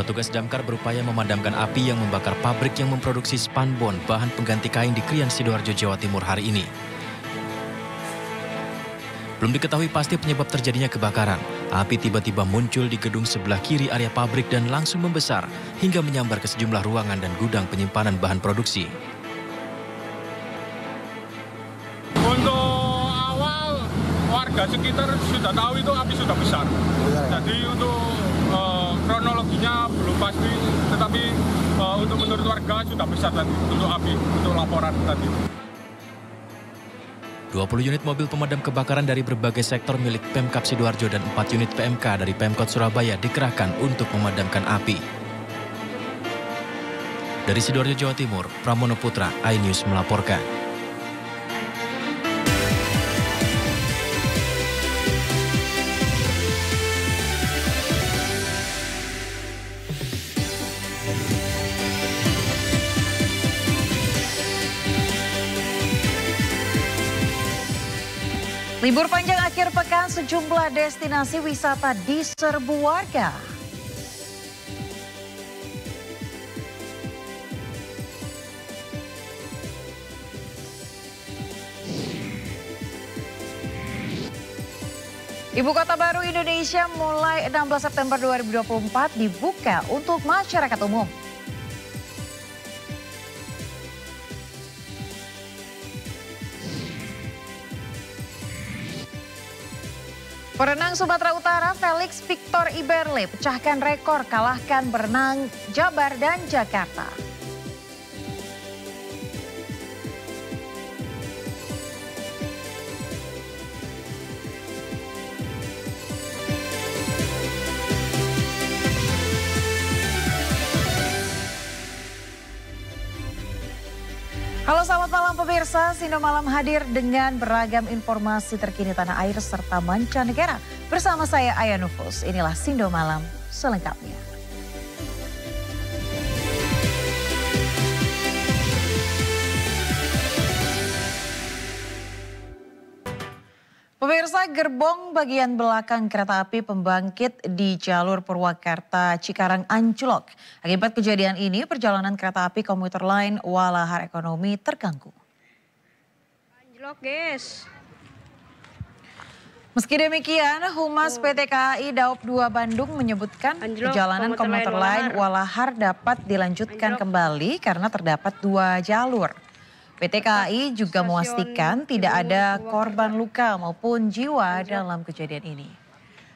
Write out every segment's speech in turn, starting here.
Petugas damkar berupaya memadamkan api yang membakar pabrik yang memproduksi spanbon, bahan pengganti kain di Krian, Sidoarjo, Jawa Timur hari ini. Belum diketahui pasti penyebab terjadinya kebakaran. Api tiba-tiba muncul di gedung sebelah kiri area pabrik dan langsung membesar hingga menyambar ke sejumlah ruangan dan gudang penyimpanan bahan produksi. Untuk awal warga sekitar sudah tahu itu api sudah besar. Jadi untuk kronologinya belum pasti, tetapi untuk menurut warga sudah besar tadi untuk api, untuk laporan tadi. 20 unit mobil pemadam kebakaran dari berbagai sektor milik Pemkab Sidoarjo dan 4 unit PMK dari Pemkot Surabaya dikerahkan untuk memadamkan api. Dari Sidoarjo, Jawa Timur, Pramono Putra, iNews melaporkan. Libur panjang akhir pekan, sejumlah destinasi wisata diserbu warga. Ibu Kota Baru Indonesia mulai 16 September 2024 dibuka untuk masyarakat umum. Perenang Sumatera Utara Felix Victor Iberle pecahkan rekor kalahkan berenang Jabar dan Jakarta. Halo, selamat malam pemirsa. Sindo Malam hadir dengan beragam informasi terkini tanah air serta mancanegara. Bersama saya Aya Nufus, inilah Sindo Malam selengkapnya. Pemirsa, gerbong bagian belakang kereta api pembangkit di jalur Purwakarta Cikarang anjlok. Akibat kejadian ini, perjalanan kereta api komuter lain Walahar Ekonomi terganggu. Anjlok, guys. Meski demikian, Humas PT KAI Daob 2 Bandung menyebutkan perjalanan komuter lain Walahar dapat dilanjutkan kembali karena terdapat 2 jalur. PT KAI juga memastikan tidak ada korban luka maupun jiwa dalam kejadian ini.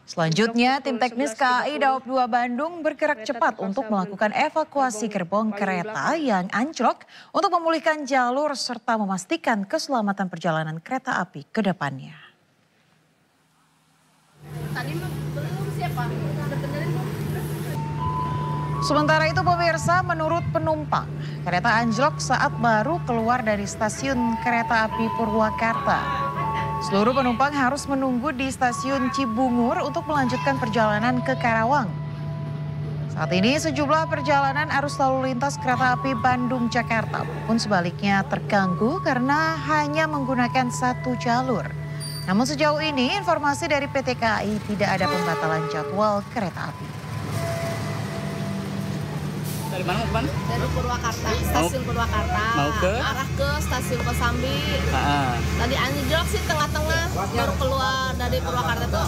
Selanjutnya, tim teknis KAI Daob 2 Bandung bergerak cepat untuk melakukan evakuasi gerbong kereta yang anjlok untuk memulihkan jalur serta memastikan keselamatan perjalanan kereta api ke depannya. Sementara itu pemirsa, menurut penumpang, kereta anjlok saat baru keluar dari stasiun kereta api Purwakarta. Seluruh penumpang harus menunggu di stasiun Cibungur untuk melanjutkan perjalanan ke Karawang. Saat ini sejumlah perjalanan arus lalu lintas kereta api Bandung-Jakarta maupun sebaliknya terganggu karena hanya menggunakan 1 jalur. Namun sejauh ini informasi dari PT KAI tidak ada pembatalan jadwal kereta api. Dari mana mau ke mana? Dari Purwakarta, stasiun Purwakarta. Mau ke? Arah ke stasiun Kosambi. Tadi anjlok sih tengah-tengah, baru keluar dari Purwakarta tuh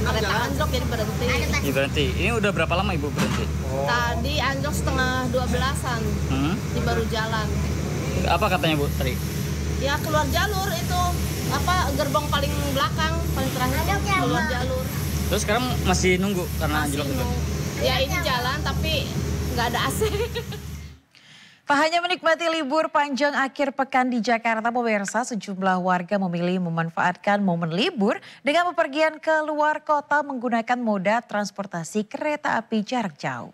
kereta anjlok jadi berhenti. Ini berhenti. Ini udah berapa lama Ibu berhenti? Tadi anjlok setengah 12-an, di baru jalan. Apa katanya Bu tadi? Ya keluar jalur itu, gerbong paling belakang, paling terakhir keluar jalur. Terus sekarang masih nunggu karena anjlok itu? Ya ini jalan tapi nggak ada AC. Tak hanya menikmati libur panjang akhir pekan di Jakarta, pemirsa, sejumlah warga memilih memanfaatkan momen libur dengan bepergian ke luar kota menggunakan moda transportasi kereta api jarak jauh.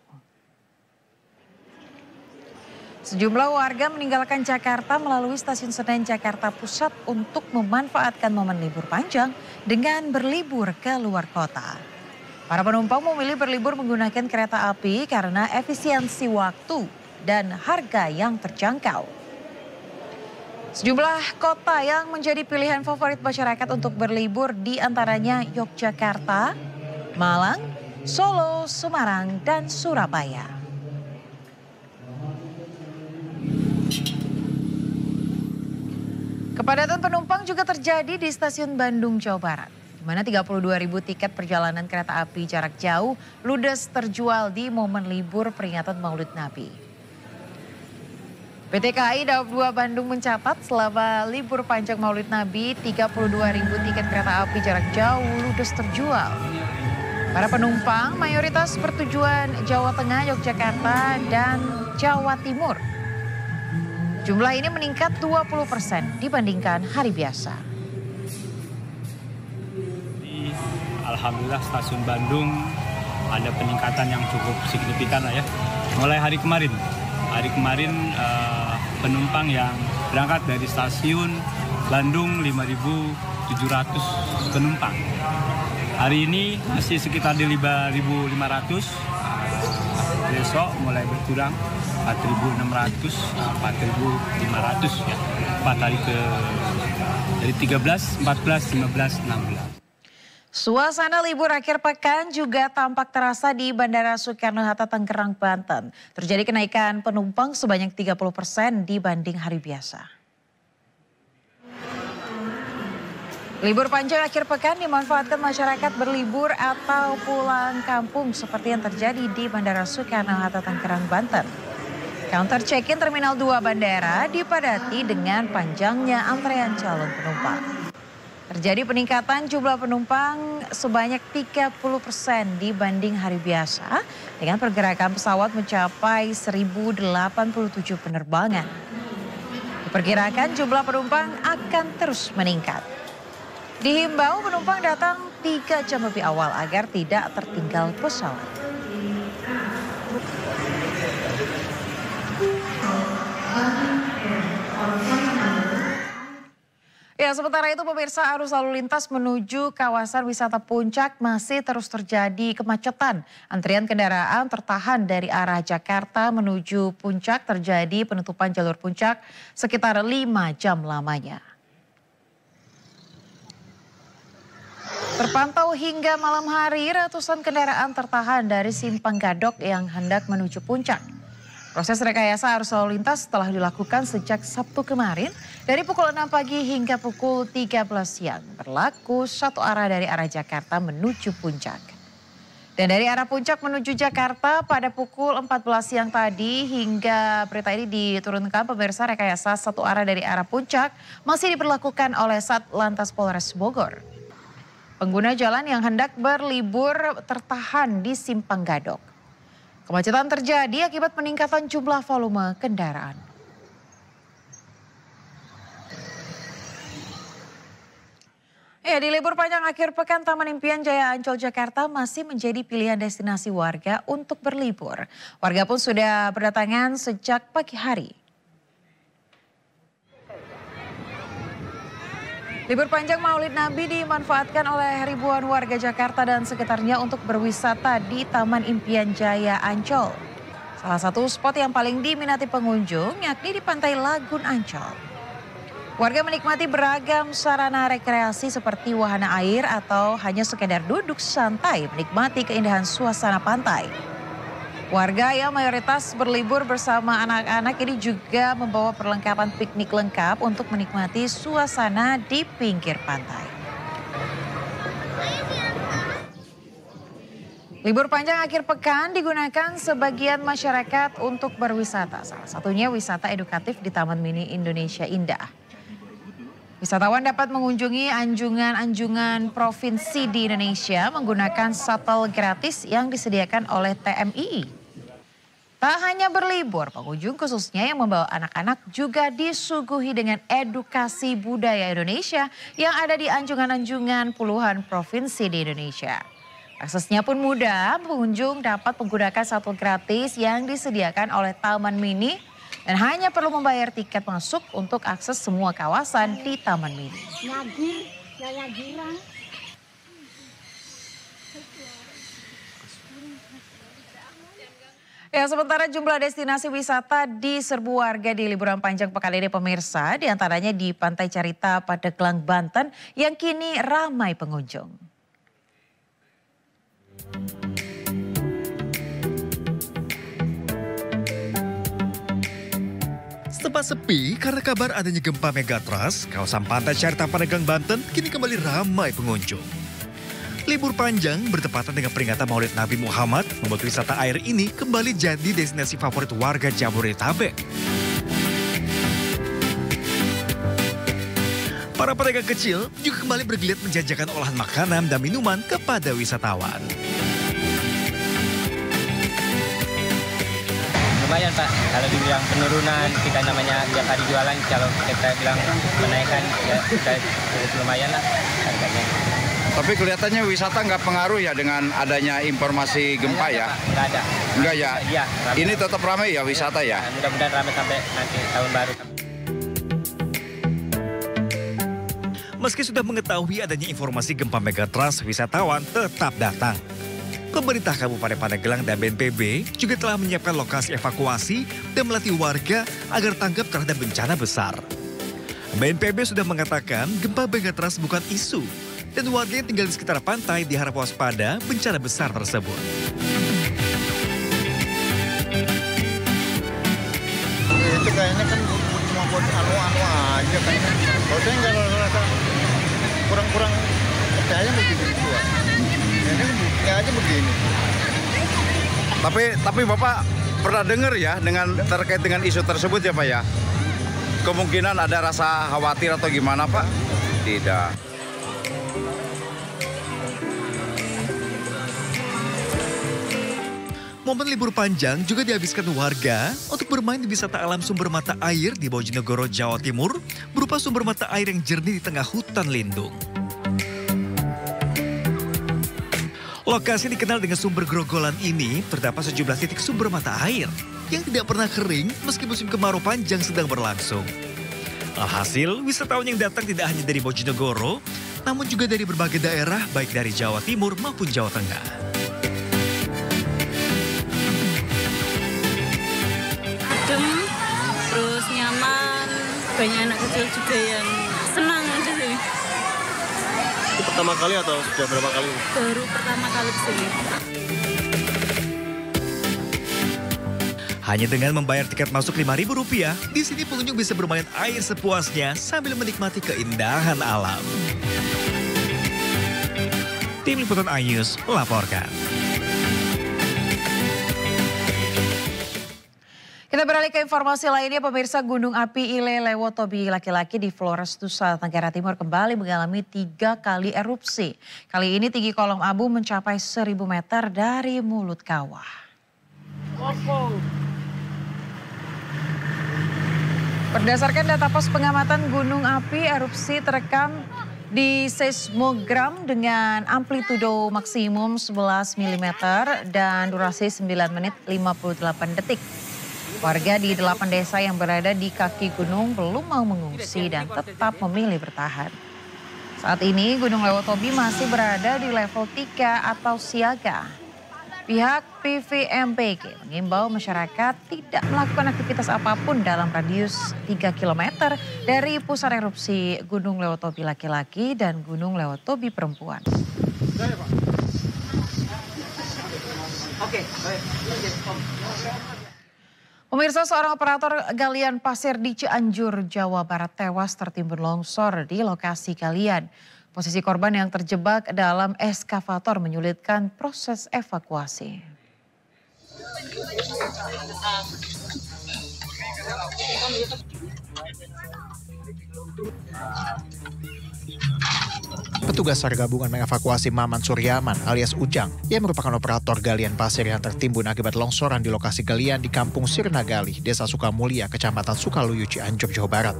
Sejumlah warga meninggalkan Jakarta melalui stasiun Senen Jakarta Pusat untuk memanfaatkan momen libur panjang dengan berlibur ke luar kota. Para penumpang memilih berlibur menggunakan kereta api karena efisiensi waktu dan harga yang terjangkau. Sejumlah kota yang menjadi pilihan favorit masyarakat untuk berlibur di antaranya Yogyakarta, Malang, Solo, Semarang, dan Surabaya. Kepadatan penumpang juga terjadi di stasiun Bandung, Jawa Barat, di mana 32.000 tiket perjalanan kereta api jarak jauh ludes terjual di momen libur peringatan Maulid Nabi. PT KAI Daob 2 Bandung mencatat selama libur panjang Maulid Nabi, 32.000 tiket kereta api jarak jauh ludes terjual. Para penumpang mayoritas bertujuan Jawa Tengah, Yogyakarta, dan Jawa Timur. Jumlah ini meningkat 20% dibandingkan hari biasa. Alhamdulillah stasiun Bandung ada peningkatan yang cukup signifikan lah ya. Mulai hari kemarin penumpang yang berangkat dari stasiun Bandung 5.700 penumpang. Hari ini masih sekitar di 5.500. Besok mulai berkurang 4.600, 4.500 ya. 4 hari dari 13, 14, 15, 16. Suasana libur akhir pekan juga tampak terasa di Bandara Soekarno-Hatta, Tangerang, Banten. Terjadi kenaikan penumpang sebanyak 30% dibanding hari biasa. Libur panjang akhir pekan dimanfaatkan masyarakat berlibur atau pulang kampung seperti yang terjadi di Bandara Soekarno-Hatta, Tangerang, Banten. Counter check-in Terminal 2 Bandara dipadati dengan panjangnya antrean calon penumpang. Terjadi peningkatan jumlah penumpang sebanyak 30% dibanding hari biasa dengan pergerakan pesawat mencapai 1.087 penerbangan. Diperkirakan jumlah penumpang akan terus meningkat. Dihimbau penumpang datang 3 jam lebih awal agar tidak tertinggal pesawat. Ya, sementara itu pemirsa, arus lalu lintas menuju kawasan wisata Puncak masih terus terjadi kemacetan. Antrian kendaraan tertahan dari arah Jakarta menuju Puncak, terjadi penutupan jalur Puncak sekitar 5 jam lamanya. Terpantau hingga malam hari ratusan kendaraan tertahan dari Simpang Gadok yang hendak menuju Puncak. Proses rekayasa arus lalu lintas telah dilakukan sejak Sabtu kemarin dari pukul 6 pagi hingga pukul 13 siang. Berlaku satu arah dari arah Jakarta menuju Puncak. Dan dari arah Puncak menuju Jakarta pada pukul 14 siang tadi hingga berita ini diturunkan pemirsa, rekayasa satu arah dari arah Puncak masih diberlakukan oleh Satlantas Polres Bogor. Pengguna jalan yang hendak berlibur tertahan di Simpang Gadok. Kemacetan terjadi akibat peningkatan jumlah volume kendaraan. Ya, di libur panjang akhir pekan, Taman Impian Jaya Ancol Jakarta masih menjadi pilihan destinasi warga untuk berlibur. Warga pun sudah berdatangan sejak pagi hari. Libur panjang Maulid Nabi dimanfaatkan oleh ribuan warga Jakarta dan sekitarnya untuk berwisata di Taman Impian Jaya Ancol. Salah satu spot yang paling diminati pengunjung yakni di Pantai Lagun Ancol. Warga menikmati beragam sarana rekreasi seperti wahana air atau hanya sekedar duduk santai menikmati keindahan suasana pantai. Warga yang mayoritas berlibur bersama anak-anak ini juga membawa perlengkapan piknik lengkap untuk menikmati suasana di pinggir pantai. Libur panjang akhir pekan digunakan sebagian masyarakat untuk berwisata. Salah satunya wisata edukatif di Taman Mini Indonesia Indah. Wisatawan dapat mengunjungi anjungan-anjungan provinsi di Indonesia menggunakan shuttle gratis yang disediakan oleh TMII. Tak hanya berlibur, pengunjung khususnya yang membawa anak-anak juga disuguhi dengan edukasi budaya Indonesia yang ada di anjungan-anjungan puluhan provinsi di Indonesia. Aksesnya pun mudah, pengunjung dapat menggunakan shuttle gratis yang disediakan oleh Taman Mini dan hanya perlu membayar tiket masuk untuk akses semua kawasan di Taman Mini. Ya, sementara jumlah destinasi wisata diserbu warga di liburan panjang pekan ini pemirsa, diantaranya di Pantai Carita, Pandeglang, Banten yang kini ramai pengunjung. Sempat sepi karena kabar adanya gempa megatrust, kawasan pantai Carita Pandeglang, Banten kini kembali ramai pengunjung. Libur panjang bertepatan dengan peringatan Maulid Nabi Muhammad membuat wisata air ini kembali jadi destinasi favorit warga Jabodetabek. Para pedagang kecil juga kembali bergeliat menjajakan olahan makanan dan minuman kepada wisatawan. Lumayan Pak, kalau dibilang penurunan, kita namanya tiap hari jualan, kalau kita bilang menaikkan, ya kita cukup lumayan lah harganya. Tapi kelihatannya wisata nggak pengaruh ya dengan adanya informasi gempa ya? Nggak ada. Nggak ya? Iya. Ini tetap ramai ya wisata ya? Mudah-mudahan ramai sampai nanti tahun baru. Meski sudah mengetahui adanya informasi gempa megatrust, wisatawan tetap datang. Pemerintah Kabupaten Pandeglang dan BNPB juga telah menyiapkan lokasi evakuasi dan melatih warga agar tanggap terhadap bencana besar. BNPB sudah mengatakan gempa megatrust bukan isu dan warga yang tinggal di sekitar pantai diharap waspada bencana besar tersebut. Itu kayaknya kan cuma buat anu-anu aja kan. Kalau saya nggak rasa kurang percaya begitu juga. Ini buktinya aja begini. Tapi Bapak pernah dengar ya terkait dengan isu tersebut ya Pak ya? Kemungkinan ada rasa khawatir atau gimana Pak? Tidak. Momen libur panjang juga dihabiskan warga untuk bermain di wisata alam sumber mata air di Bojonegoro, Jawa Timur, berupa sumber mata air yang jernih di tengah hutan lindung. Lokasi dikenal dengan sumber Grogolan ini terdapat sejumlah titik sumber mata air yang tidak pernah kering meski musim kemarau panjang sedang berlangsung. Alhasil, wisatawan yang datang tidak hanya dari Bojonegoro, namun juga dari berbagai daerah baik dari Jawa Timur maupun Jawa Tengah. Adem, terus nyaman, banyak anak kecil juga yang senang di sini. Itu pertama kali atau sudah berapa kali? Baru pertama kali ke sini. Hanya dengan membayar tiket masuk Rp5.000, di sini pengunjung bisa bermain air sepuasnya sambil menikmati keindahan alam. Tim Liputan iNews melaporkan. Kita beralih ke informasi lainnya, pemirsa. Gunung api Ile Lewotobi laki-laki di Flores, Nusa Tenggara Timur kembali mengalami 3 kali erupsi. Kali ini tinggi kolom abu mencapai 1.000 meter dari mulut kawah. Berdasarkan data pos pengamatan gunung api, erupsi terekam di seismogram dengan amplitudo maksimum 11 mm dan durasi 9 menit 58 detik. Warga di 8 desa yang berada di kaki gunung belum mau mengungsi dan tetap memilih bertahan. Saat ini Gunung Lewotobi masih berada di level 3 atau siaga. Pihak PVMBG mengimbau masyarakat tidak melakukan aktivitas apapun dalam radius 3 km dari pusat erupsi Gunung Lewotobi laki-laki dan Gunung Lewotobi perempuan. Pemirsa, seorang operator galian pasir di Cianjur, Jawa Barat tewas tertimbun longsor di lokasi galian. Posisi korban yang terjebak dalam eskavator menyulitkan proses evakuasi. Petugas SAR gabungan mengevakuasi Maman Suryaman alias Ujang yang merupakan operator galian pasir yang tertimbun akibat longsoran di lokasi galian di Kampung Sirnagali, Desa Sukamulya, Kecamatan Sukaluyu, Cianjur, Jawa Barat.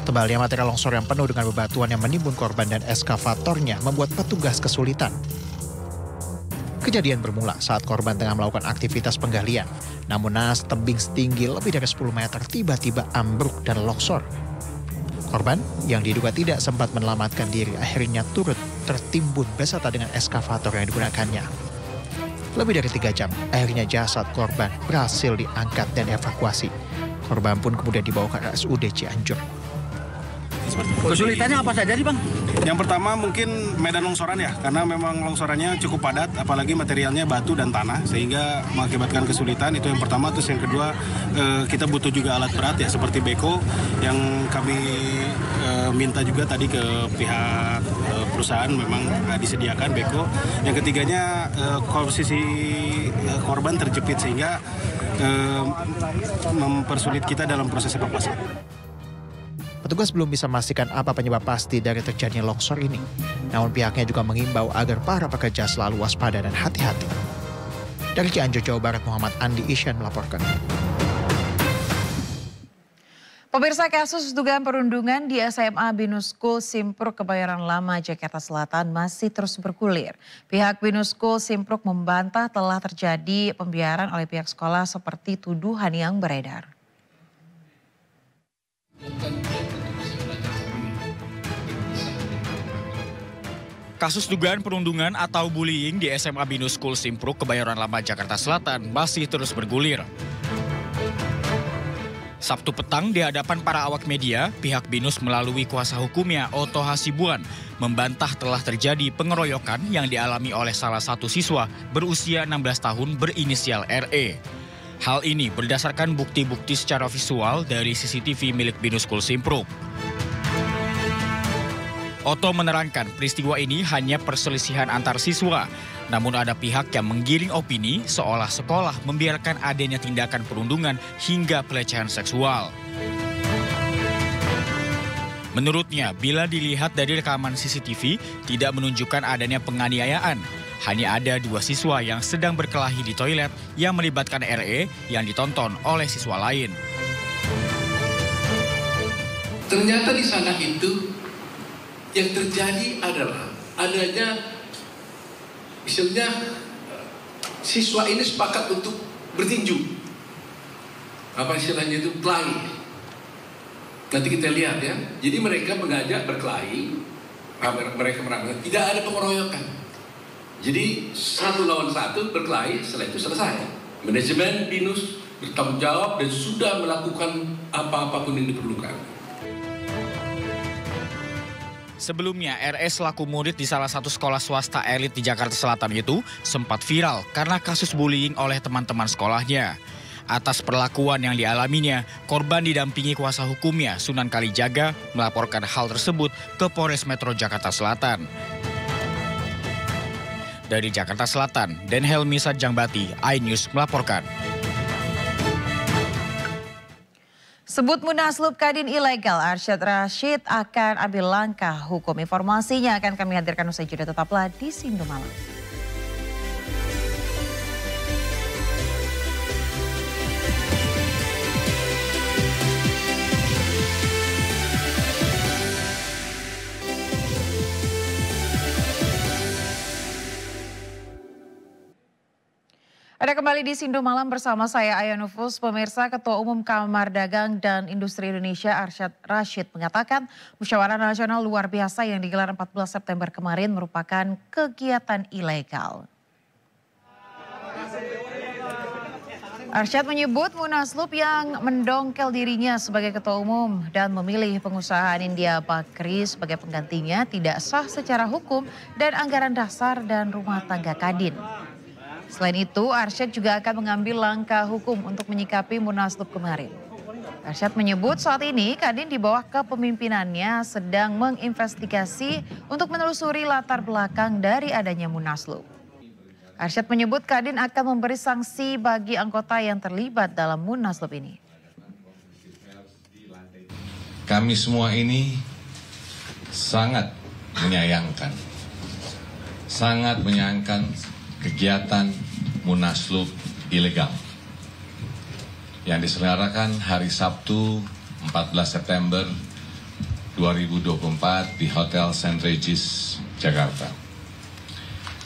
Tebalnya material longsor yang penuh dengan bebatuan yang menimbun korban dan eskavatornya membuat petugas kesulitan. Kejadian bermula saat korban tengah melakukan aktivitas penggalian. Namun naas tebing setinggi lebih dari 10 meter tiba-tiba ambruk dan longsor. Korban yang diduga tidak sempat menyelamatkan diri akhirnya turut tertimbun beserta dengan eskavator yang digunakannya. Lebih dari 3 jam, akhirnya jasad korban berhasil diangkat dan evakuasi. Korban pun kemudian dibawa ke RSUD Cianjur. Kesulitannya apa saja nih Bang? Yang pertama mungkin medan longsoran ya, karena memang longsorannya cukup padat, apalagi materialnya batu dan tanah, sehingga mengakibatkan kesulitan. Itu yang pertama. Terus yang kedua, kita butuh juga alat berat ya, seperti beko yang kami minta juga tadi ke pihak perusahaan, memang disediakan beko. Yang ketiganya, posisi korban terjepit sehingga mempersulit kita dalam proses evakuasi. Petugas belum bisa memastikan apa penyebab pasti dari terjadinya longsor ini. Namun pihaknya juga mengimbau agar para pekerja selalu waspada dan hati-hati. Dari Cianjur, Jawa Barat, Muhammad Andi Isyan melaporkan. Pemirsa, kasus dugaan perundungan di SMA Binus School Simpruk Kebayoran Lama, Jakarta Selatan masih terus bergulir. Pihak Binus School Simpruk membantah telah terjadi pembiaran oleh pihak sekolah seperti tuduhan yang beredar. Kasus dugaan perundungan atau bullying di SMA Binus School Simpruk Kebayoran Lama, Jakarta Selatan masih terus bergulir. Sabtu petang di hadapan para awak media, pihak Binus melalui kuasa hukumnya Oto Hasibuan membantah telah terjadi pengeroyokan yang dialami oleh salah satu siswa berusia 16 tahun berinisial RE. Hal ini berdasarkan bukti-bukti secara visual dari CCTV milik Binus School Simpruk. Oto menerangkan peristiwa ini hanya perselisihan antar siswa, namun ada pihak yang menggiring opini seolah sekolah membiarkan adanya tindakan perundungan hingga pelecehan seksual. Menurutnya, bila dilihat dari rekaman CCTV, tidak menunjukkan adanya penganiayaan. Hanya ada 2 siswa yang sedang berkelahi di toilet yang melibatkan RE yang ditonton oleh siswa lain. Ternyata di sana itu yang terjadi adalah adanya, misalnya siswa ini sepakat untuk bertinju. Apa istilahnya itu? Kelahi. Nanti kita lihat ya. Jadi mereka mengajak berkelahi, mereka merangkul. Tidak ada pengeroyokan. Jadi 1 lawan 1 berkelahi, setelah itu selesai. Manajemen Binus bertanggung jawab dan sudah melakukan apa-apapun yang diperlukan. Sebelumnya, RS selaku murid di salah satu sekolah swasta elit di Jakarta Selatan itu sempat viral karena kasus bullying oleh teman-teman sekolahnya. Atas perlakuan yang dialaminya, korban didampingi kuasa hukumnya Sunan Kalijaga melaporkan hal tersebut ke Polres Metro Jakarta Selatan. Dari Jakarta Selatan, Den Helmi Satjangbati, iNews melaporkan. Sebut munaslup Kadin ilegal, Arsyad Rashid akan ambil langkah hukum. Informasinya akan kami hadirkan usai jeda, tetaplah di Sindo Malam. Ada kembali di Sindo Malam bersama saya Aya Nufus. Pemirsa, Ketua Umum Kamar Dagang dan Industri Indonesia Arsyad Rashid mengatakan musyawarah nasional luar biasa yang digelar 14 September kemarin merupakan kegiatan ilegal. Arsyad menyebut munaslup yang mendongkel dirinya sebagai Ketua Umum dan memilih pengusaha Anindya Bakri sebagai penggantinya tidak sah secara hukum dan anggaran dasar dan rumah tangga Kadin. Selain itu, Arsyad juga akan mengambil langkah hukum untuk menyikapi munaslup kemarin. Arsyad menyebut saat ini Kadin di bawah kepemimpinannya sedang menginvestigasi untuk menelusuri latar belakang dari adanya munaslup. Arsyad menyebut Kadin akan memberi sanksi bagi anggota yang terlibat dalam munaslup ini. Kami semua ini sangat menyayangkan kegiatan munaslup ilegal yang diselenggarakan hari Sabtu 14 September 2024 di Hotel St. Regis, Jakarta.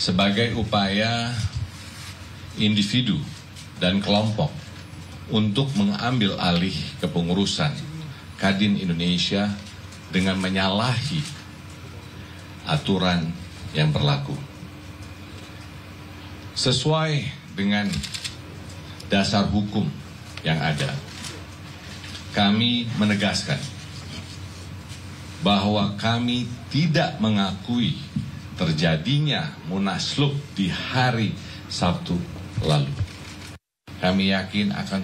Sebagai upaya individu dan kelompok untuk mengambil alih kepengurusan Kadin Indonesia dengan menyalahi aturan yang berlaku. Sesuai dengan dasar hukum yang ada, kami menegaskan bahwa kami tidak mengakui terjadinya Munaslup di hari Sabtu lalu. Kami yakin akan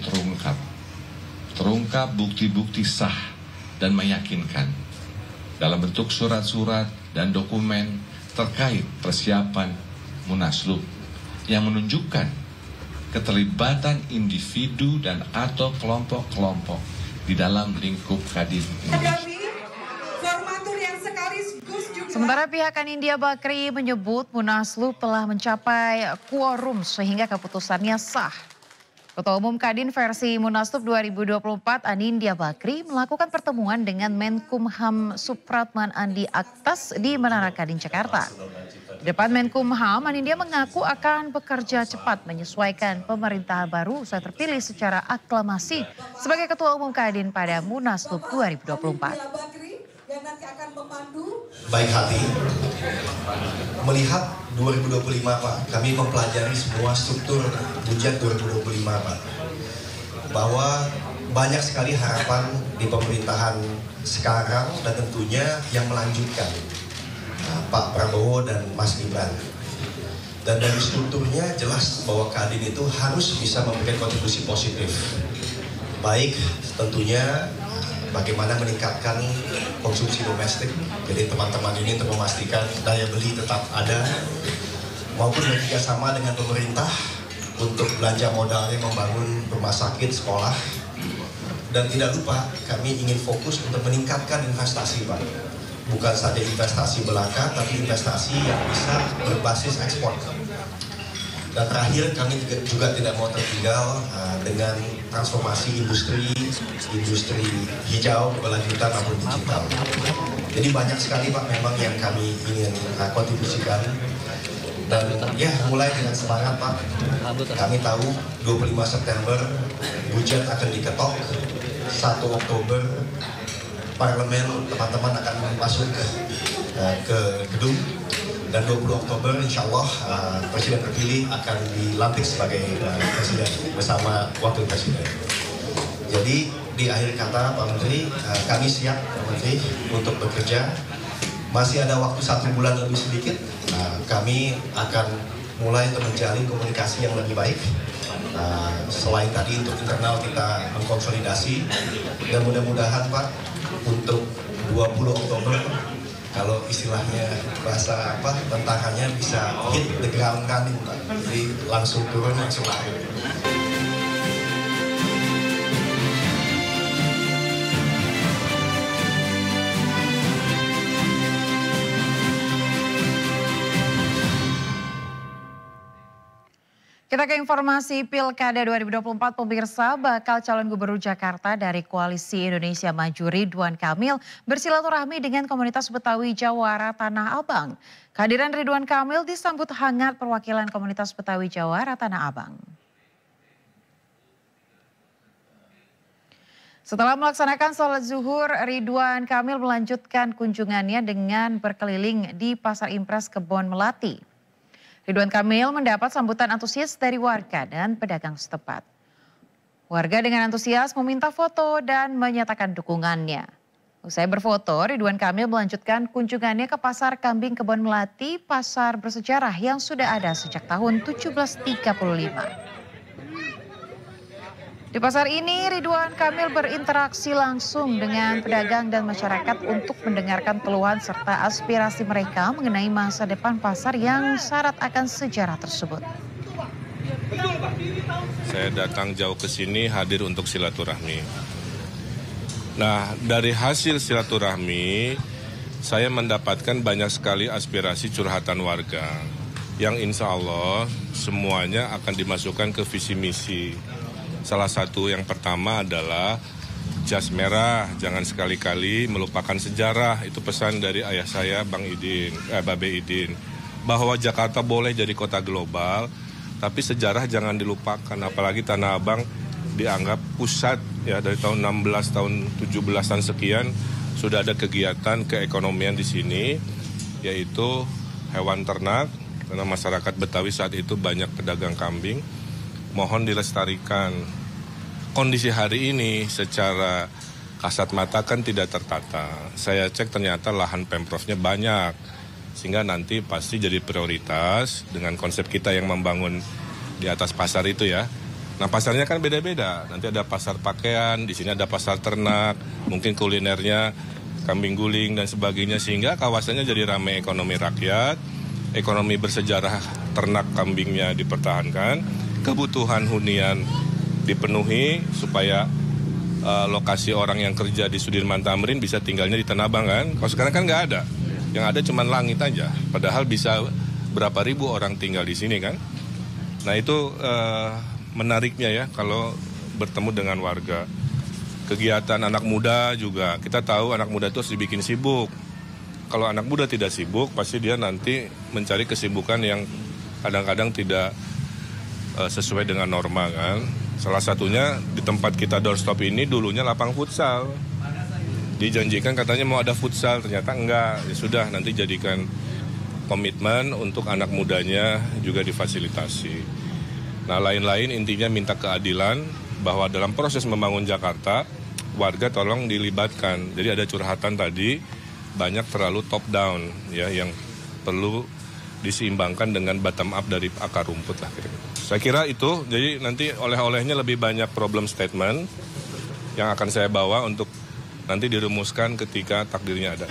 terungkap bukti-bukti sah dan meyakinkan dalam bentuk surat-surat dan dokumen terkait persiapan Munaslup yang menunjukkan keterlibatan individu dan atau kelompok-kelompok di dalam lingkup Kadin Indonesia. Sementara pihak Anindya Bakri menyebut Munaslup telah mencapai quorum sehingga keputusannya sah. Ketua Umum Kadin versi Munaslup 2024 Anindya Bakri melakukan pertemuan dengan Menkumham Supratman Andi Aktas di Menara Kadin Jakarta. Di depan Menkumham, Anindya mengaku akan bekerja cepat menyesuaikan pemerintah baru usai terpilih secara aklamasi sebagai Ketua Umum Kadin pada Munaslup 2024. Baik hati melihat 2025 Pak, kami mempelajari semua struktur budget 2025 Pak, bahwa banyak sekali harapan di pemerintahan sekarang dan tentunya yang melanjutkan Pak Prabowo dan Mas Gibran. Dan dari strukturnya jelas bahwa Kadin itu harus bisa memberikan kontribusi positif, baik tentunya bagaimana meningkatkan konsumsi domestik. Jadi teman-teman ini untuk memastikan daya beli tetap ada, maupun bekerja sama dengan pemerintah untuk belanja modalnya membangun rumah sakit, sekolah. Dan tidak lupa kami ingin fokus untuk meningkatkan investasi Pak. Bukan saja investasi belaka, tapi investasi yang bisa berbasis ekspor. Dan terakhir kami juga tidak mau tertinggal dengan transformasi industri hijau berkelanjutan maupun digital. Jadi banyak sekali Pak memang yang kami ingin kontribusikan. Dan ya mulai dengan semangat Pak. Kami tahu 25 September budget akan diketok, 1 Oktober parlemen teman-teman akan masuk ke gedung. Dan 20 Oktober insya Allah Presiden terpilih akan dilantik sebagai Presiden bersama Wakil Presiden. Jadi di akhir kata Pak Menteri, kami siap Pak Menteri untuk bekerja. Masih ada waktu 1 bulan lebih sedikit, kami akan mulai untuk menjalin komunikasi yang lebih baik. Selain tadi untuk internal kita mengkonsolidasi, dan mudah-mudahan Pak untuk 20 Oktober kalau istilahnya bahasa tentangannya bisa hit the ground running Pak. Jadi langsung turun, langsung lahir. Kita ke informasi Pilkada 2024, pemirsa. Bakal calon gubernur Jakarta dari Koalisi Indonesia Maju Ridwan Kamil bersilaturahmi dengan komunitas Betawi Jawara Tanah Abang. Kehadiran Ridwan Kamil disambut hangat perwakilan komunitas Betawi Jawara Tanah Abang. Setelah melaksanakan sholat zuhur, Ridwan Kamil melanjutkan kunjungannya dengan berkeliling di Pasar Impres Kebon Melati. Ridwan Kamil mendapat sambutan antusias dari warga dan pedagang setempat. Warga dengan antusias meminta foto dan menyatakan dukungannya. Usai berfoto, Ridwan Kamil melanjutkan kunjungannya ke Pasar Kambing Kebon Melati, pasar bersejarah yang sudah ada sejak tahun 1735. Di pasar ini, Ridwan Kamil berinteraksi langsung dengan pedagang dan masyarakat untuk mendengarkan keluhan serta aspirasi mereka mengenai masa depan pasar yang syarat akan sejarah tersebut. Saya datang jauh ke sini hadir untuk silaturahmi. Nah, dari hasil silaturahmi, saya mendapatkan banyak sekali aspirasi curhatan warga yang insya Allah semuanya akan dimasukkan ke visi misi. Salah satu yang pertama adalah jas merah, jangan sekali-kali melupakan sejarah. Itu pesan dari ayah saya, Babe Idin. Bahwa Jakarta boleh jadi kota global, tapi sejarah jangan dilupakan. Apalagi Tanah Abang dianggap pusat ya dari tahun 16, tahun 17-an sekian sudah ada kegiatan keekonomian di sini, yaitu hewan ternak. Karena masyarakat Betawi saat itu banyak pedagang kambing. Mohon dilestarikan. Kondisi hari ini secara Kasat mata kan tidak tertata. Saya cek ternyata lahan Pemprovnya banyak. Sehingga nanti pasti jadi prioritas dengan konsep kita yang membangun di atas pasar itu ya. Nah pasarnya kan beda-beda. Nanti ada pasar pakaian, di sini ada pasar ternak, mungkin kulinernya kambing guling dan sebagainya. Sehingga kawasannya jadi ramai ekonomi rakyat, ekonomi bersejarah ternak kambingnya dipertahankan, kebutuhan hunian dipenuhi supaya lokasi orang yang kerja di Sudirman Tamrin bisa tinggalnya di Tanah Abang kan. Kalau sekarang kan nggak ada. Yang ada cuma langit aja. Padahal bisa berapa ribu orang tinggal di sini kan. Nah itu menariknya ya kalau bertemu dengan warga. Kegiatan anak muda juga. Kita tahu anak muda itu harus dibikin sibuk. Kalau anak muda tidak sibuk, pasti dia nanti mencari kesibukan yang kadang-kadang tidak sesuai dengan norma kan. Salah satunya di tempat kita doorstop ini dulunya lapang futsal. Dijanjikan katanya mau ada futsal, ternyata enggak. Ya sudah, nanti jadikan komitmen untuk anak mudanya juga difasilitasi. Nah lain-lain intinya minta keadilan bahwa dalam proses membangun Jakarta, warga tolong dilibatkan. Jadi ada curhatan tadi, banyak terlalu top down ya yang perlu diseimbangkan dengan bottom up dari akar rumput lah kira-kira. Saya kira itu, jadi nanti oleh-olehnya lebih banyak problem statement yang akan saya bawa untuk nanti dirumuskan ketika takdirnya ada.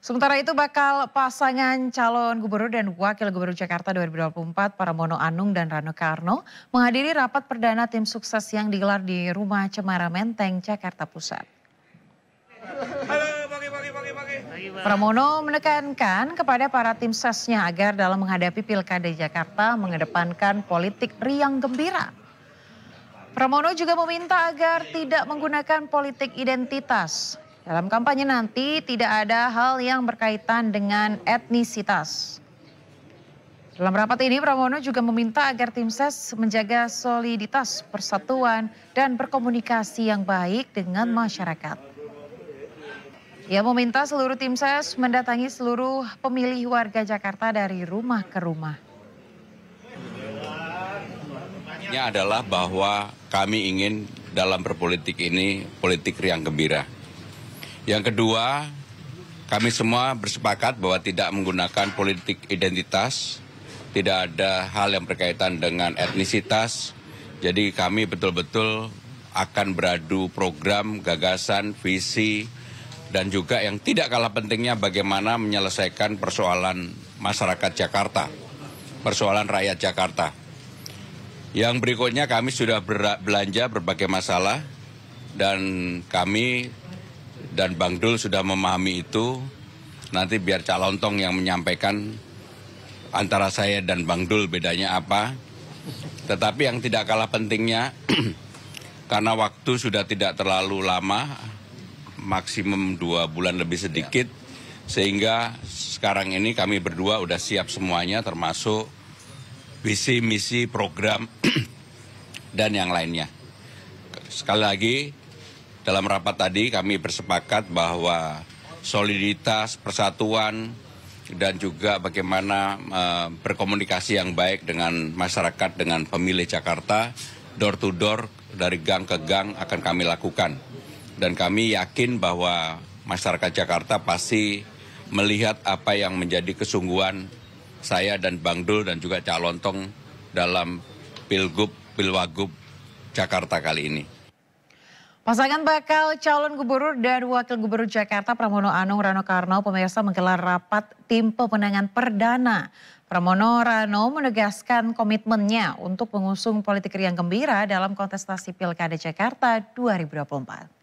Sementara itu bakal pasangan calon gubernur dan wakil gubernur Jakarta 2024 Pramono Anung dan Rano Karno menghadiri rapat perdana tim sukses yang digelar di Rumah Cemara Menteng, Jakarta Pusat. Pramono menekankan kepada para tim sesnya agar dalam menghadapi Pilkada Jakarta mengedepankan politik riang gembira. Pramono juga meminta agar tidak menggunakan politik identitas. Dalam kampanye nanti tidak ada hal yang berkaitan dengan etnisitas. Dalam rapat ini Pramono juga meminta agar tim ses menjaga soliditas, persatuan, dan berkomunikasi yang baik dengan masyarakat. Ia meminta seluruh tim ses mendatangi seluruh pemilih warga Jakarta dari rumah ke rumah. Ini adalah bahwa kami ingin dalam berpolitik ini politik riang gembira. Yang kedua, kami semua bersepakat bahwa tidak menggunakan politik identitas, tidak ada hal yang berkaitan dengan etnisitas. Jadi kami betul-betul akan beradu program, gagasan, visi, dan juga yang tidak kalah pentingnya bagaimana menyelesaikan persoalan masyarakat Jakarta, persoalan rakyat Jakarta. Yang berikutnya kami sudah belanja berbagai masalah dan kami dan Bang Dul sudah memahami itu. Nanti biar Cak Lontong yang menyampaikan antara saya dan Bang Dul bedanya apa. Tetapi yang tidak kalah pentingnya karena waktu sudah tidak terlalu lama, maksimum 2 bulan lebih sedikit, sehingga sekarang ini kami berdua udah siap semuanya termasuk visi, misi, program, dan yang lainnya. Sekali lagi, dalam rapat tadi kami bersepakat bahwa soliditas, persatuan, dan juga bagaimana berkomunikasi yang baik dengan masyarakat, dengan pemilih Jakarta, door to door, dari gang ke gang akan kami lakukan. Dan kami yakin bahwa masyarakat Jakarta pasti melihat apa yang menjadi kesungguhan saya dan Bang Dul dan juga Cak Lontong dalam Pilgub, Pilwagub Jakarta kali ini. Pasangan bakal calon gubernur dan wakil gubernur Jakarta Pramono Anung Rano Karno pemirsa menggelar rapat tim pemenangan perdana. Pramono Rano menegaskan komitmennya untuk mengusung politik riang gembira dalam kontestasi Pilkada Jakarta 2024.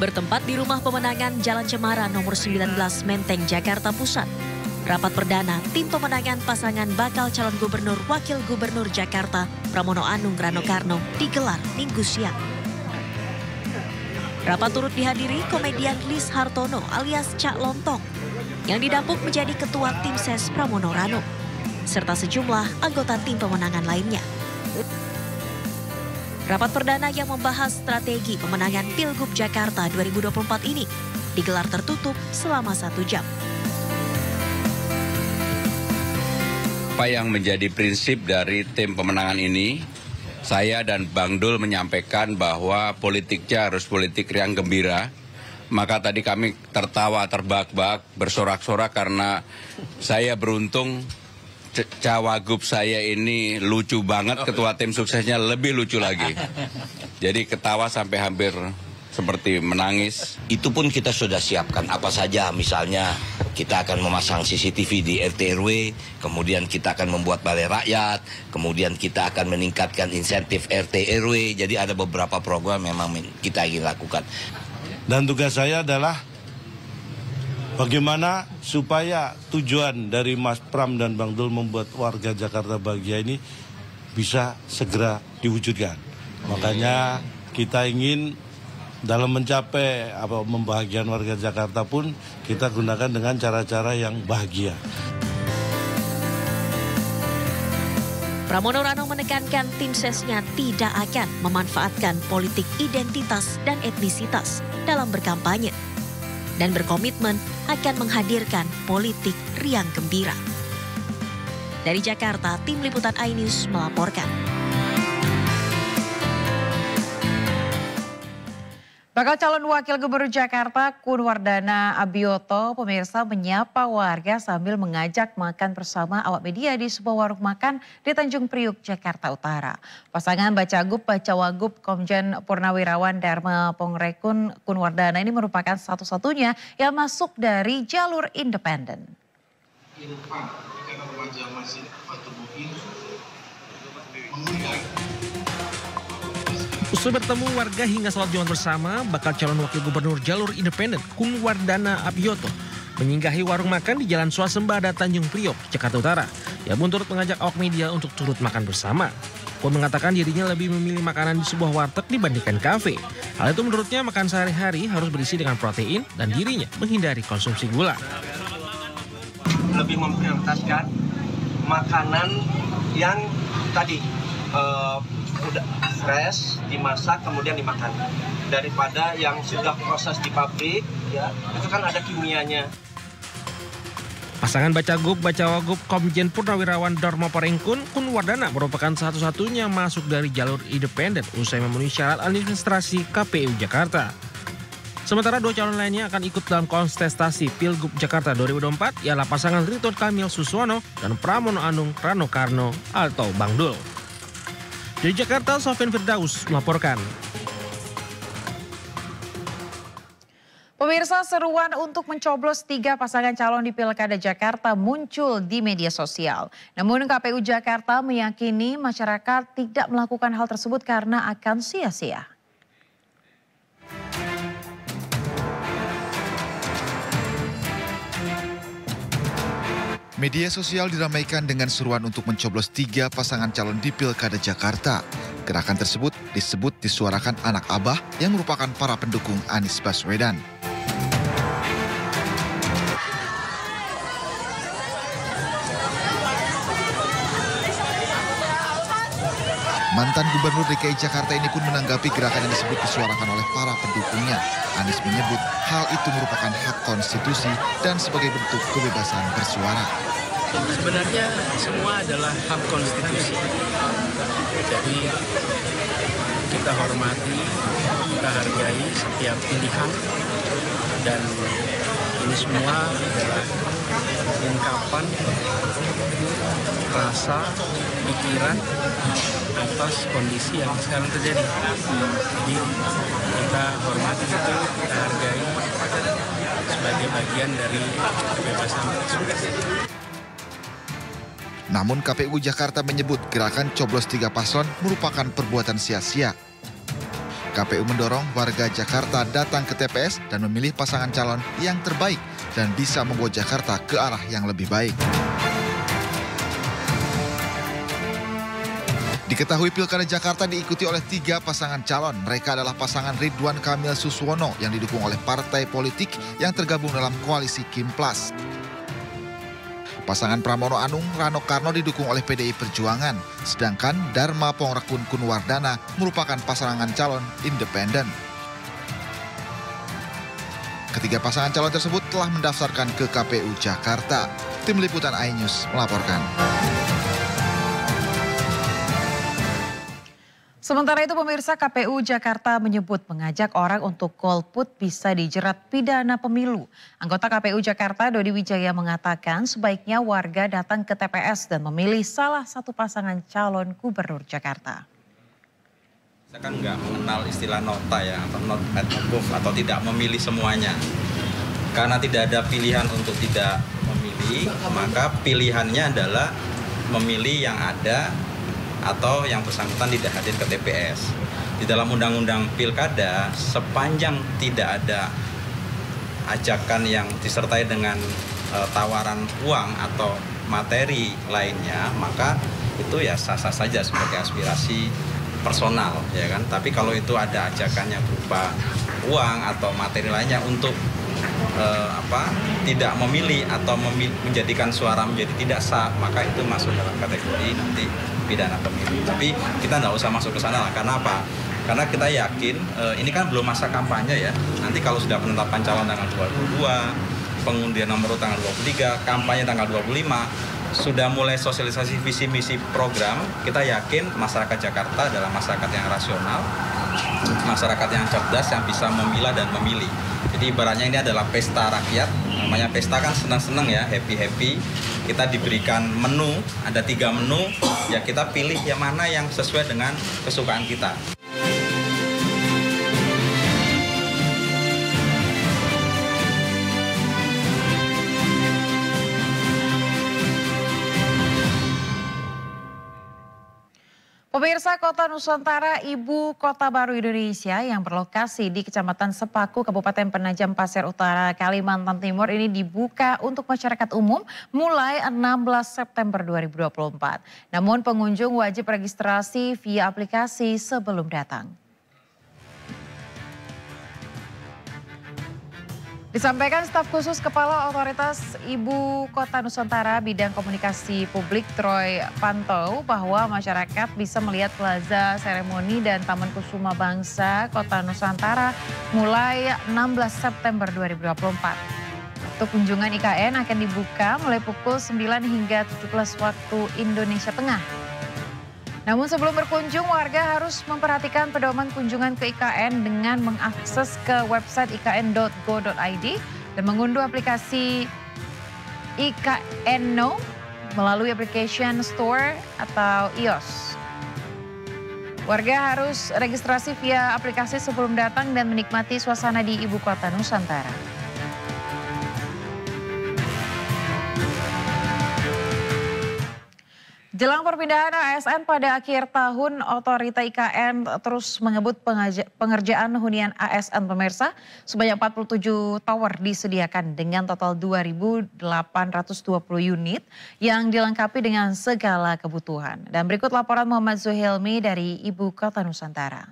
Bertempat di rumah pemenangan Jalan Cemara nomor 19 Menteng, Jakarta Pusat. Rapat perdana tim pemenangan pasangan bakal calon gubernur wakil gubernur Jakarta Pramono Anung Rano Karno digelar Minggu siang. Rapat turut dihadiri komedian Lis Hartono alias Cak Lontong yang didapuk menjadi ketua tim ses Pramono Rano serta sejumlah anggota tim pemenangan lainnya. Rapat perdana yang membahas strategi pemenangan Pilgub Jakarta 2024 ini digelar tertutup selama 1 jam. apa yang menjadi prinsip dari tim pemenangan ini, saya dan Bang Dul menyampaikan bahwa politiknya harus politik riang gembira. Maka tadi kami tertawa terbahak-bahak, bersorak-sorak karena saya beruntung cawagup saya ini lucu banget, ketua tim suksesnya lebih lucu lagi. Jadi ketawa sampai hampir seperti menangis. Itu pun kita sudah siapkan apa saja, misalnya kita akan memasang CCTV di RT RW, kemudian kita akan membuat balai rakyat, kemudian kita akan meningkatkan insentif RT RW. Jadi ada beberapa program memang kita ingin lakukan. Dan tugas saya adalah bagaimana supaya tujuan dari Mas Pram dan Bang Dul membuat warga Jakarta bahagia ini bisa segera diwujudkan. Makanya kita ingin dalam mencapai membahagiakan warga Jakarta pun kita gunakan dengan cara-cara yang bahagia. Pramono Rano menekankan tim sesnya tidak akan memanfaatkan politik identitas dan etnisitas dalam berkampanye dan berkomitmen akan menghadirkan politik riang gembira. Dari Jakarta, tim liputan iNews melaporkan. Bakal calon wakil gubernur Jakarta Kunwardana Abioto, pemirsa, menyapa warga sambil mengajak makan bersama awak media di sebuah warung makan di Tanjung Priuk, Jakarta Utara. Pasangan Bacawagup Komjen Purnawirawan Dharma Pongrekun Kunwardana ini merupakan satu-satunya yang masuk dari jalur independen. Usai bertemu warga hingga salat Jumat bersama, bakal calon wakil gubernur jalur independen Kunwardana Abioto menyinggahi warung makan di Jalan Swasembada Tanjung Priok, Jakarta Utara. Ia pun turut mengajak awak media untuk turut makan bersama. Pun mengatakan dirinya lebih memilih makanan di sebuah warteg dibandingkan kafe. Hal itu menurutnya makan sehari-hari harus berisi dengan protein dan dirinya menghindari konsumsi gula. Lebih memprioritaskan makanan yang tadi udah fresh, dimasak kemudian dimakan, daripada yang sudah proses di pabrik, ya itu kan ada kimianya. Pasangan Bacawagup Komjen Purnawirawan Dharma Pongrekun Kunwardana merupakan satu-satunya masuk dari jalur independen usai memenuhi syarat administrasi KPU Jakarta. Sementara dua calon lainnya akan ikut dalam kontestasi Pilgub Jakarta 2024, ialah pasangan Ridwan Kamil Suswono dan Pramono Anung Rano Karno atau Bang Dul. Dari Jakarta, Sofyan Firdaus melaporkan. Pemirsa, seruan untuk mencoblos 3 pasangan calon di Pilkada Jakarta muncul di media sosial. Namun KPU Jakarta meyakini masyarakat tidak melakukan hal tersebut karena akan sia-sia. Media sosial diramaikan dengan seruan untuk mencoblos 3 pasangan calon di Pilkada Jakarta. Gerakan tersebut disebut disuarakan anak abah yang merupakan para pendukung Anies Baswedan. Mantan Gubernur DKI Jakarta ini pun menanggapi gerakan yang disebut disuarakan oleh para pendukungnya. Anies menyebut hal itu merupakan hak konstitusi dan sebagai bentuk kebebasan bersuara. Sebenarnya semua adalah hak konstitusi. Jadi kita hormati, kita hargai setiap pilihan, dan ini semua adalah ungkapan rasa, pikiran atas kondisi yang sekarang terjadi. Jadi kita hormati itu, kita hargai sebagai bagian dari kebebasan berekspresi. Namun KPU Jakarta menyebut gerakan coblos 3 paslon merupakan perbuatan sia-sia. KPU mendorong warga Jakarta datang ke TPS dan memilih pasangan calon yang terbaik dan bisa membawa Jakarta ke arah yang lebih baik. Diketahui Pilkada Jakarta diikuti oleh 3 pasangan calon. Mereka adalah pasangan Ridwan Kamil Suswono yang didukung oleh partai politik yang tergabung dalam koalisi Kim Plus. Pasangan Pramono Anung Rano Karno didukung oleh PDI Perjuangan, sedangkan Dharma Pongrekun Kunwardana merupakan pasangan calon independen. Ketiga pasangan calon tersebut telah mendaftarkan ke KPU Jakarta. Tim Liputan iNews melaporkan. Sementara itu pemirsa, KPU Jakarta menyebut mengajak orang untuk golput bisa dijerat pidana pemilu. Anggota KPU Jakarta Dodi Wijaya mengatakan sebaiknya warga datang ke TPS dan memilih salah satu pasangan calon gubernur Jakarta. Saya kan nggak mengenal istilah nota ya, atau not at above, atau tidak memilih semuanya. Karena tidak ada pilihan untuk tidak memilih, maka pilihannya adalah memilih yang ada atau yang bersangkutan tidak hadir ke TPS. Di dalam Undang-Undang Pilkada, sepanjang tidak ada ajakan yang disertai dengan tawaran uang atau materi lainnya, maka itu ya sah-sah saja sebagai aspirasi personal, ya kan. Tapi kalau itu ada ajakannya berupa uang atau materi lainnya untuk tidak memilih atau menjadikan suara menjadi tidak sah, maka itu masuk dalam kategori nanti pidana pemilu. Tapi kita nggak usah masuk ke sana lah. Karena apa? Karena kita yakin ini kan belum masa kampanye ya. Nanti kalau sudah penetapan calon tanggal 22, pengundian nomor urut tanggal 23, kampanye tanggal 25, sudah mulai sosialisasi visi misi program, kita yakin masyarakat Jakarta adalah masyarakat yang rasional, masyarakat yang cerdas, yang bisa memilah dan memilih. Jadi ibaratnya ini adalah pesta rakyat, namanya pesta kan senang-senang ya, happy-happy. Kita diberikan menu, ada 3 menu, ya kita pilih yang mana yang sesuai dengan kesukaan kita. Pemirsa, Kota Nusantara, ibu kota baru Indonesia yang berlokasi di Kecamatan Sepaku, Kabupaten Penajam Pasir Utara, Kalimantan Timur ini dibuka untuk masyarakat umum mulai 16 September 2024. Namun pengunjung wajib registrasi via aplikasi sebelum datang. Disampaikan staf khusus Kepala Otoritas Ibu Kota Nusantara Bidang Komunikasi Publik Troy Pantau bahwa masyarakat bisa melihat Plaza Seremoni dan Taman Kusuma Bangsa Kota Nusantara mulai 16 September 2024. Waktu kunjungan IKN akan dibuka mulai pukul 9 hingga 17 waktu Indonesia Tengah. Namun sebelum berkunjung, warga harus memperhatikan pedoman kunjungan ke IKN dengan mengakses ke website ikn.go.id dan mengunduh aplikasi IKN Know melalui application store atau iOS. Warga harus registrasi via aplikasi sebelum datang dan menikmati suasana di Ibu Kota Nusantara. Jelang perpindahan ASN pada akhir tahun, Otorita IKN terus mengebut pengerjaan hunian ASN pemirsa. Sebanyak 47 tower disediakan dengan total 2.820 unit yang dilengkapi dengan segala kebutuhan. Dan berikut laporan Muhammad Zuhilmi dari Ibu Kota Nusantara.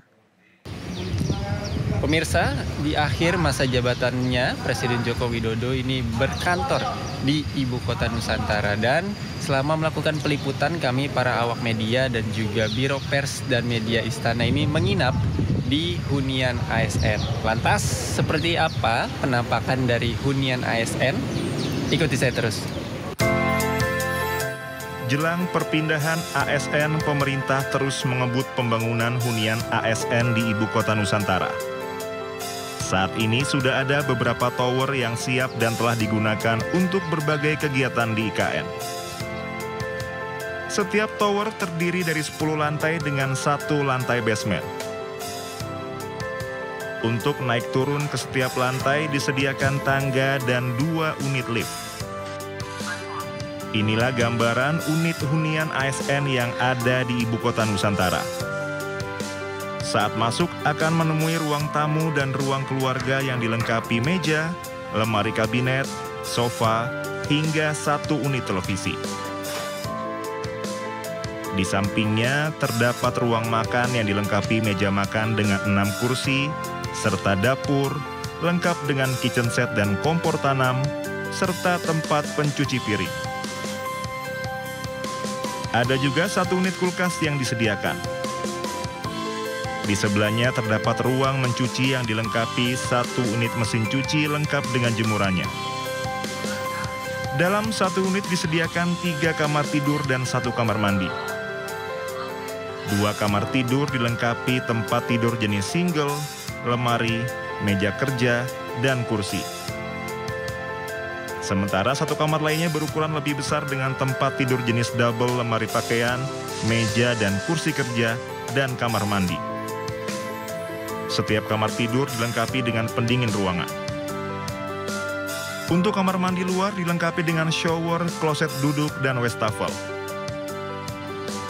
Pemirsa, di akhir masa jabatannya Presiden Joko Widodo ini berkantor di Ibu Kota Nusantara, dan selama melakukan peliputan kami para awak media dan juga Biro Pers dan Media Istana ini menginap di hunian ASN. Lantas seperti apa penampakan dari hunian ASN? Ikuti saya terus. Jelang perpindahan ASN, pemerintah terus mengebut pembangunan hunian ASN di Ibu Kota Nusantara. Saat ini sudah ada beberapa tower yang siap dan telah digunakan untuk berbagai kegiatan di IKN. Setiap tower terdiri dari 10 lantai dengan 1 lantai basement. Untuk naik turun ke setiap lantai disediakan tangga dan 2 unit lift. Inilah gambaran unit hunian ASN yang ada di Ibu Kota Nusantara. Saat masuk akan menemui ruang tamu dan ruang keluarga yang dilengkapi meja, lemari kabinet, sofa, hingga 1 unit televisi. Di sampingnya terdapat ruang makan yang dilengkapi meja makan dengan 6 kursi, serta dapur, lengkap dengan kitchen set dan kompor tanam, serta tempat pencuci piring. Ada juga 1 unit kulkas yang disediakan. Di sebelahnya terdapat ruang mencuci yang dilengkapi 1 unit mesin cuci lengkap dengan jemurannya. Dalam 1 unit disediakan 3 kamar tidur dan 1 kamar mandi. 2 kamar tidur dilengkapi tempat tidur jenis single, lemari, meja kerja, dan kursi. Sementara 1 kamar lainnya berukuran lebih besar dengan tempat tidur jenis double, lemari pakaian, meja dan kursi kerja, dan kamar mandi. Setiap kamar tidur dilengkapi dengan pendingin ruangan. Untuk kamar mandi luar dilengkapi dengan shower, kloset duduk, dan wastafel.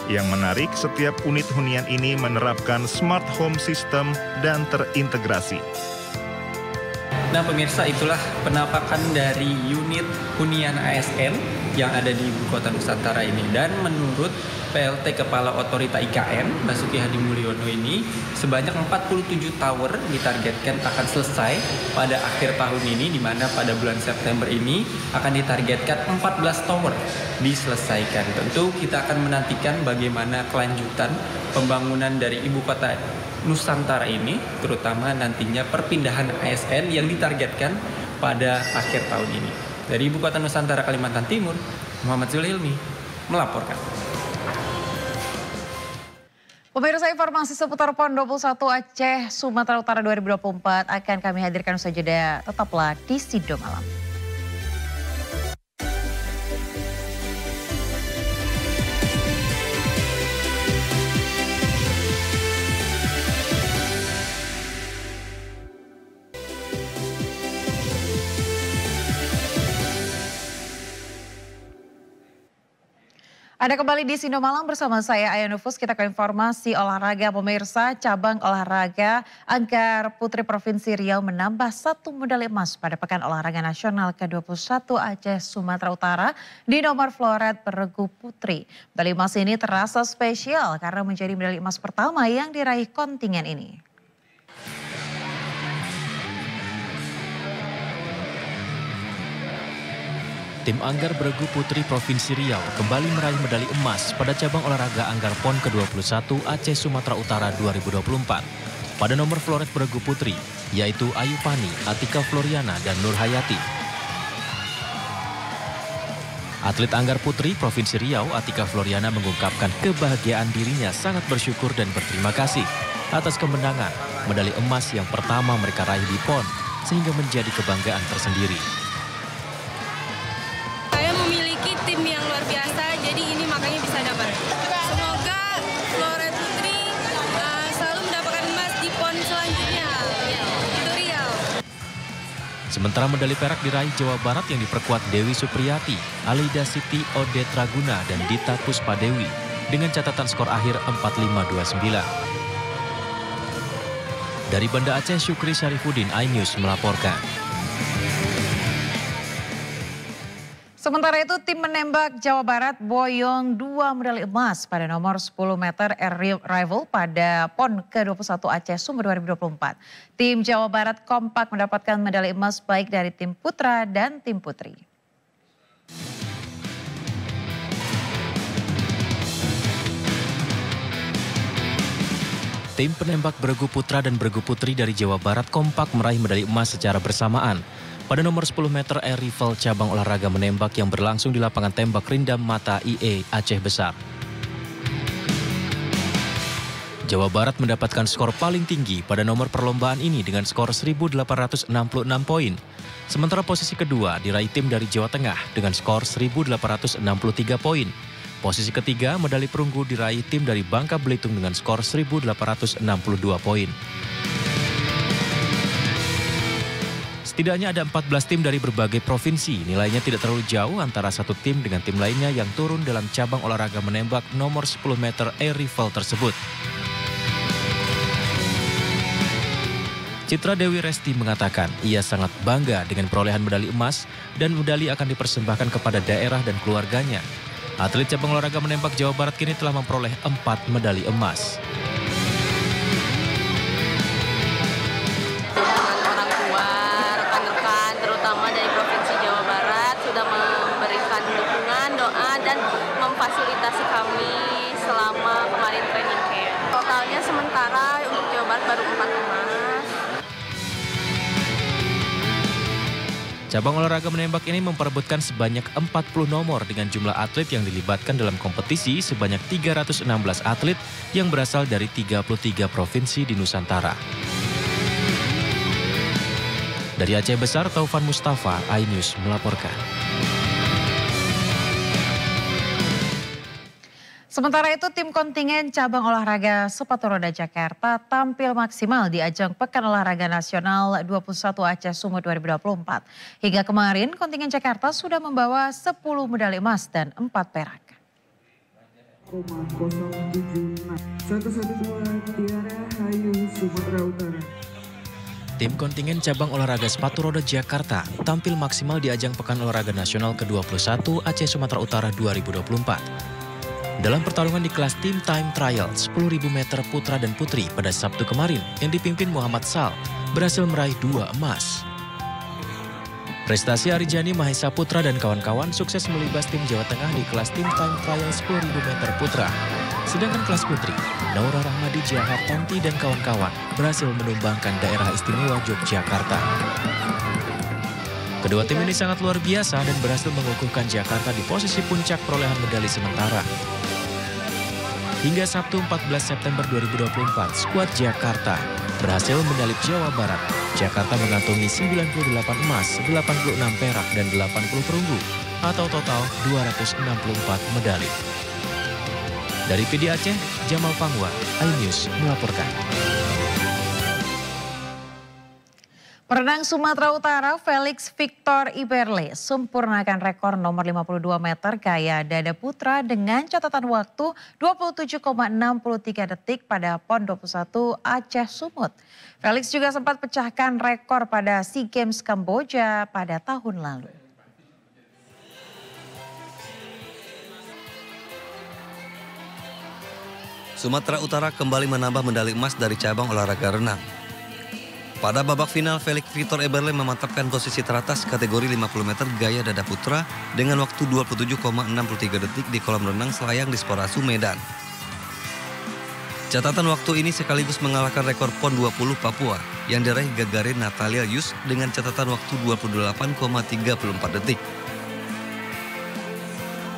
Yang menarik, setiap unit hunian ini menerapkan smart home system dan terintegrasi. Nah pemirsa, itulah penampakan dari unit hunian ASN yang ada di Ibu Kota Nusantara ini. Dan menurut PLT Kepala Otorita IKN, Basuki Hadi Mulyono ini, sebanyak 47 tower ditargetkan akan selesai pada akhir tahun ini, di mana pada bulan September ini akan ditargetkan 14 tower diselesaikan. Tentu kita akan menantikan bagaimana kelanjutan pembangunan dari Ibu Kota Nusantara ini, terutama nantinya perpindahan ASN yang ditargetkan pada akhir tahun ini. Dari Ibu Kota Nusantara Kalimantan Timur, Muhammad Zulhilmi melaporkan. Pemirsa, informasi seputar PON 21 Aceh Sumatera Utara 2024 akan kami hadirkan usai jeda. Tetaplah di Sido Malam. Ada kembali di Sindo Malam bersama saya Aya Nufus. Kita ke informasi olahraga pemirsa. Cabang olahraga Anggar Putri Provinsi Riau menambah 1 medali emas pada Pekan Olahraga Nasional ke-21 Aceh Sumatera Utara di nomor floret beregu putri. Medali emas ini terasa spesial karena menjadi medali emas pertama yang diraih kontingen ini. Tim Anggar Beregu Putri Provinsi Riau kembali meraih medali emas pada cabang olahraga Anggar PON ke-21 Aceh Sumatera Utara 2024. Pada nomor floret beregu putri, yaitu Ayu Pani, Atika Floriana, dan Nur Hayati. Atlet Anggar Putri Provinsi Riau, Atika Floriana mengungkapkan kebahagiaan dirinya sangat bersyukur dan berterima kasih atas kemenangan medali emas yang pertama mereka raih di PON, sehingga menjadi kebanggaan tersendiri. Tim yang luar biasa, jadi ini makanya bisa dapat. Semoga floret putri selalu mendapatkan emas di PON selanjutnya. Itu Riau. Sementara medali perak diraih Jawa Barat yang diperkuat Dewi Supriyati, Alida Siti Odet Raguna, dan Dita Puspadewi dengan catatan skor akhir 45-29. Dari Banda Aceh, Syukri Syarifuddin, iNews melaporkan. Sementara itu, tim menembak Jawa Barat boyong 2 medali emas pada nomor 10 meter air rifle pada PON ke-21 Aceh Sumber 2024. Tim Jawa Barat kompak mendapatkan medali emas baik dari tim putra dan tim putri. Tim penembak beregu putra dan beregu putri dari Jawa Barat kompak meraih medali emas secara bersamaan pada nomor 10 meter air rifle cabang olahraga menembak yang berlangsung di lapangan tembak Rindam Mata IE Aceh Besar. Jawa Barat mendapatkan skor paling tinggi pada nomor perlombaan ini dengan skor 1.866 poin. Sementara posisi kedua diraih tim dari Jawa Tengah dengan skor 1.863 poin. Posisi ketiga medali perunggu diraih tim dari Bangka Belitung dengan skor 1.862 poin. Setidaknya ada 14 tim dari berbagai provinsi, nilainya tidak terlalu jauh antara satu tim dengan tim lainnya yang turun dalam cabang olahraga menembak nomor 10 meter air rifle tersebut. Citra Dewi Resti mengatakan ia sangat bangga dengan perolehan medali emas dan medali akan dipersembahkan kepada daerah dan keluarganya. Atlet cabang olahraga menembak Jawa Barat kini telah memperoleh 4 medali emas. Memfasilitasi kami selama kemarin training camp. Totalnya sementara untuk Jawa Barat baru 4 emas. Cabang olahraga menembak ini memperebutkan sebanyak 40 nomor dengan jumlah atlet yang dilibatkan dalam kompetisi sebanyak 316 atlet yang berasal dari 33 provinsi di Nusantara. Dari Aceh Besar, Taufan Mustafa, iNews melaporkan. Sementara itu, tim kontingen cabang olahraga sepatu roda Jakarta tampil maksimal di ajang Pekan Olahraga Nasional 21 Aceh Sumut 2024. Hingga kemarin, kontingen Jakarta sudah membawa 10 medali emas dan 4 perak. Tim kontingen cabang olahraga sepatu roda Jakarta tampil maksimal di ajang Pekan Olahraga Nasional ke-21 Aceh Sumatera Utara 2024. Dalam pertarungan di kelas Team Time Trial 10.000 meter putra dan putri pada Sabtu kemarin yang dipimpin Muhammad Sal berhasil meraih 2 emas. Prestasi Arijani Mahesa Putra dan kawan-kawan sukses melibas tim Jawa Tengah di kelas Team Time Trial 10.000 meter putra. Sedangkan kelas putri, Naura Rahmadi Jahartanti dan kawan-kawan berhasil menumbangkan daerah istimewa Yogyakarta. Kedua tim ini sangat luar biasa dan berhasil mengukuhkan Jakarta di posisi puncak perolehan medali sementara. Hingga Sabtu 14 September 2024, skuad Jakarta berhasil mendalip Jawa Barat. Jakarta mengantongi 98 emas, 86 perak, dan 80 perunggu, atau total 264 medali. Dari PD Aceh, Jamal Pangwa, iNews melaporkan. Perenang Sumatera Utara Felix Victor Iberle sempurnakan rekor nomor 52 meter gaya dada putra dengan catatan waktu 27,63 detik pada PON 21 Aceh Sumut. Felix juga sempat pecahkan rekor pada SEA Games Kamboja pada tahun lalu. Sumatera Utara kembali menambah medali emas dari cabang olahraga renang. Pada babak final, Felix Victor Eberle memantapkan posisi teratas kategori 50 meter gaya dada putra dengan waktu 27,63 detik di kolam renang Selayang di Sporasu, Medan. Catatan waktu ini sekaligus mengalahkan rekor PON 20 Papua yang diraih Gagarin Natalia Yus dengan catatan waktu 28,34 detik.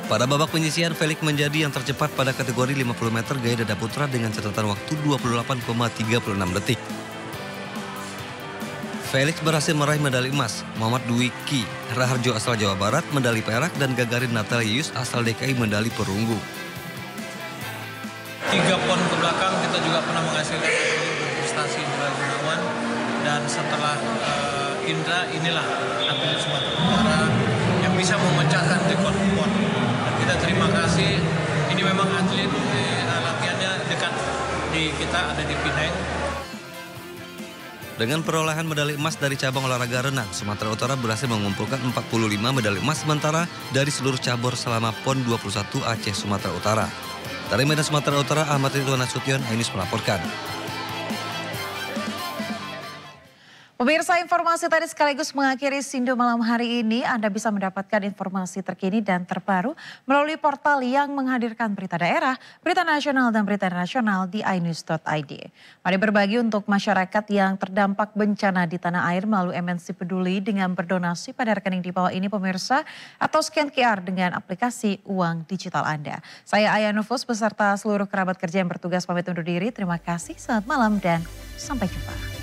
Pada babak penyisihan, Felix menjadi yang tercepat pada kategori 50 meter gaya dada putra dengan catatan waktu 28,36 detik. Felix berhasil meraih medali emas, Muhammad Dwiki Raharjo asal Jawa Barat medali perak dan Gagarin Natalius asal DKI medali perunggu. 3 PON ke belakang kita juga pernah menghasilkan prestasi Indra Gunawan, dan setelah Indra inilah atlet Sumatera Utara yang bisa memecahkan rekor PON. Dan kita terima kasih, ini memang atlet latihannya dekat di kita, ada di Pineng. Dengan perolehan medali emas dari cabang olahraga renang, Sumatera Utara berhasil mengumpulkan 45 medali emas sementara dari seluruh cabur selama PON 21 Aceh Sumatera Utara. Dari Medan Sumatera Utara, Ahmad Ridwan Nasution, iNews melaporkan. Pemirsa, informasi tadi sekaligus mengakhiri Sindo malam hari ini. Anda bisa mendapatkan informasi terkini dan terbaru melalui portal yang menghadirkan berita daerah, berita nasional dan berita internasional di inews.id. Mari berbagi untuk masyarakat yang terdampak bencana di tanah air melalui MNC Peduli dengan berdonasi pada rekening di bawah ini pemirsa, atau scan QR dengan aplikasi uang digital Anda. Saya Aya Nufus beserta seluruh kerabat kerja yang bertugas pamit undur diri. Terima kasih, selamat malam dan sampai jumpa.